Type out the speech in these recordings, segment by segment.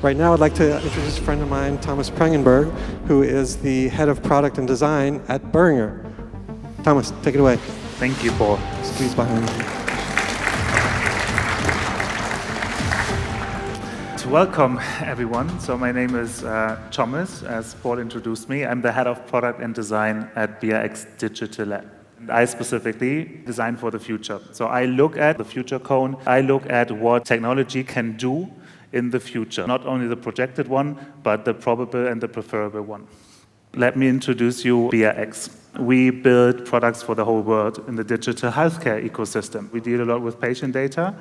Right now, I'd like to introduce a friend of mine, Thomas Prangenberg, who is the head of product and design at Boehringer. Thomas, take it away. Thank you, Paul. Squeeze behind you. Welcome, everyone. So my name is Thomas, as Paul introduced me. I'm the head of product and design at BRX Digital Lab. I specifically design for the future. So I look at the future cone. I look at what technology can do in the future. Not only the projected one, but the probable and the preferable one. Let me introduce you BRX. We build products for the whole world in the digital healthcare ecosystem. We deal a lot with patient data.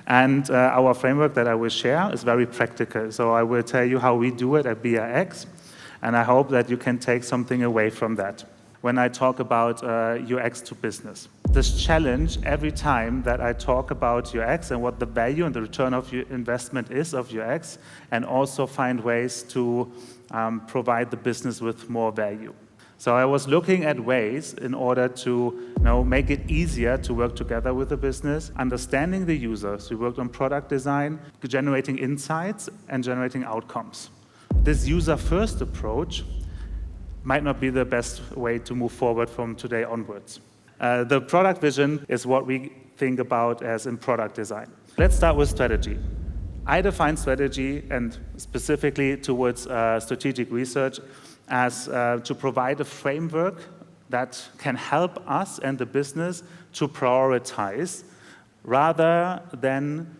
And our framework that I will share is very practical. So I will tell you how we do it at BRX, and I hope that you can take something away from that when I talk about UX to business. This challenge every time that I talk about UX and what the value and the return of your investment is of UX, and also find ways to provide the business with more value. So I was looking at ways in order to make it easier to work together with the business, understanding the users. We worked on product design, generating insights, and generating outcomes. This user-first approach might not be the best way to move forward from today onwards. The product vision is what we think about as in product design. Let's start with strategy. I define strategy, and specifically towards strategic research, as to provide a framework that can help us and the business to prioritize rather than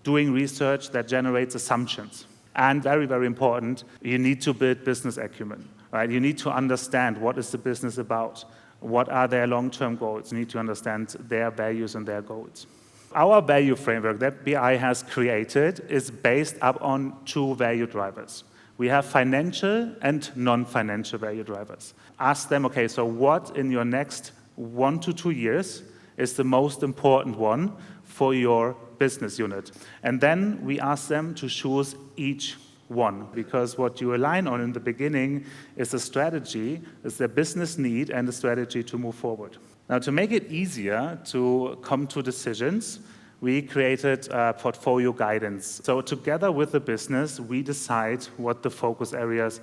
doing research that generates assumptions. And very, very important, you need to build business acumen, right? You need to understand what is the business about, what are their long-term goals. You need to understand their values and their goals. Our value framework that BI has created is based upon two value drivers. We have financial and non-financial value drivers. Ask them, okay, so what in your next 1 to 2 years is the most important one for your business unit? And then we ask them to choose each one, because what you align on in the beginning is a strategy, is their business need and a strategy to move forward. Now, to make it easier to come to decisions, we created portfolio guidance. So together with the business, we decide what the focus areas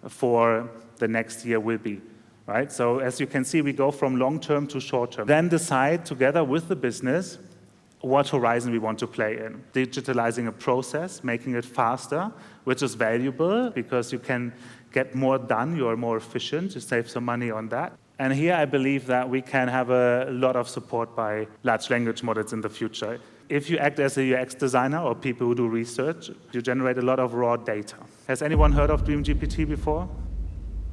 for the next year will be, right? So as you can see, we go from long-term to short-term. Then decide together with the business what horizon we want to play in. Digitalizing a process, making it faster, which is valuable because you can get more done, you're more efficient, you save some money on that. And here I believe that we can have a lot of support by large language models in the future. If you act as a UX designer or people who do research, you generate a lot of raw data. Has anyone heard of DreamGPT before?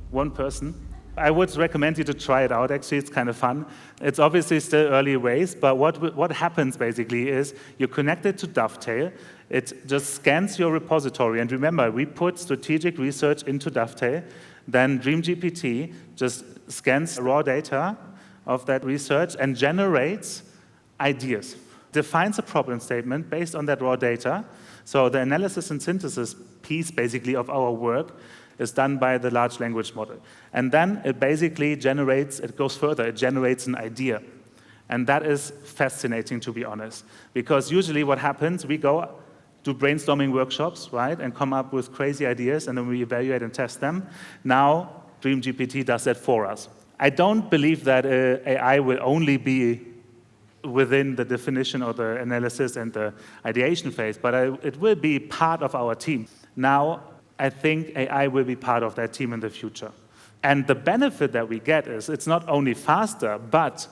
One person? I would recommend you to try it out, actually, it's kind of fun. It's obviously still early ways, but what happens basically is you connect it to Dovetail, it just scans your repository, and remember, we put strategic research into Dovetail, then DreamGPT just scans raw data of that research and generates ideas, defines a problem statement based on that raw data. So the analysis and synthesis piece, basically, of our work is done by the large language model. And then it basically generates, it goes further, it generates an idea. And that is fascinating, to be honest, because usually what happens, we go do brainstorming workshops, right, and come up with crazy ideas, and then we evaluate and test them. Now, DreamGPT does that for us. I don't believe that AI will only be within the definition of the analysis and the ideation phase, but it will be part of our team. Now, I think AI will be part of that team in the future. And the benefit that we get is it's not only faster, but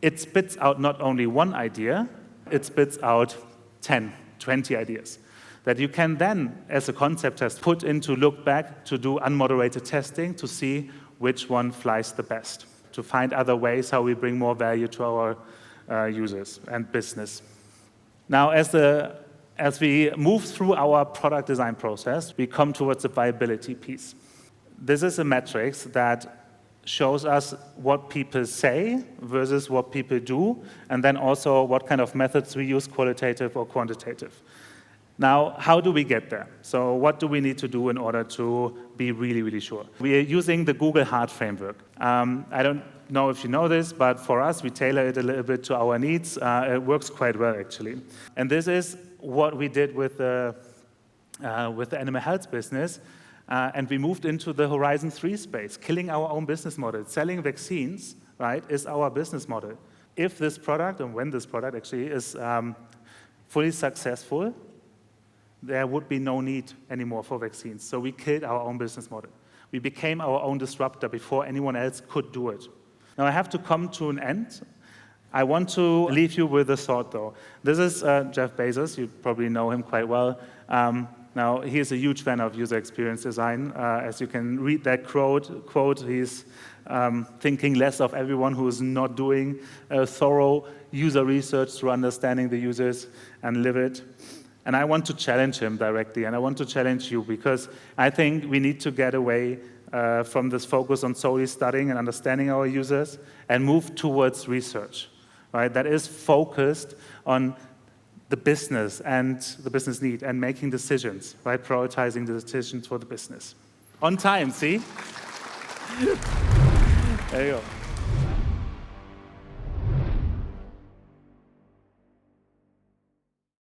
it spits out not only one idea, it spits out 10, 20 ideas that you can then, as a concept test, put into look back to do unmoderated testing to see which one flies the best, to find other ways how we bring more value to our users and business. Now, as we move through our product design process, we come towards the viability piece. This is a matrix that shows us what people say versus what people do, and then also what kind of methods we use, qualitative or quantitative. Now, how do we get there? So what do we need to do in order to be really, really sure? We are using the Google Heart framework. I don't know if you know this, but for us, we tailor it a little bit to our needs. It works quite well, actually. And this is what we did with the with the animal health business, and we moved into the Horizon 3 space, killing our own business model. Selling vaccines, right, is our business model. If this product, and when this product actually is fully successful, there would be no need anymore for vaccines. So we killed our own business model. We became our own disruptor before anyone else could do it. Now I have to come to an end. I want to leave you with a thought, though. This is Jeff Bezos. You probably know him quite well. Now, he is a huge fan of user experience design. As you can read that quote, he's thinking less of everyone who is not doing thorough user research through understanding the users and live it. And I want to challenge him directly, and I want to challenge you, because I think we need to get away from this focus on solely studying and understanding our users and move towards research, right? That is focused on the business and the business need and making decisions, right? Prioritizing the decisions for the business. On time, see? There you go.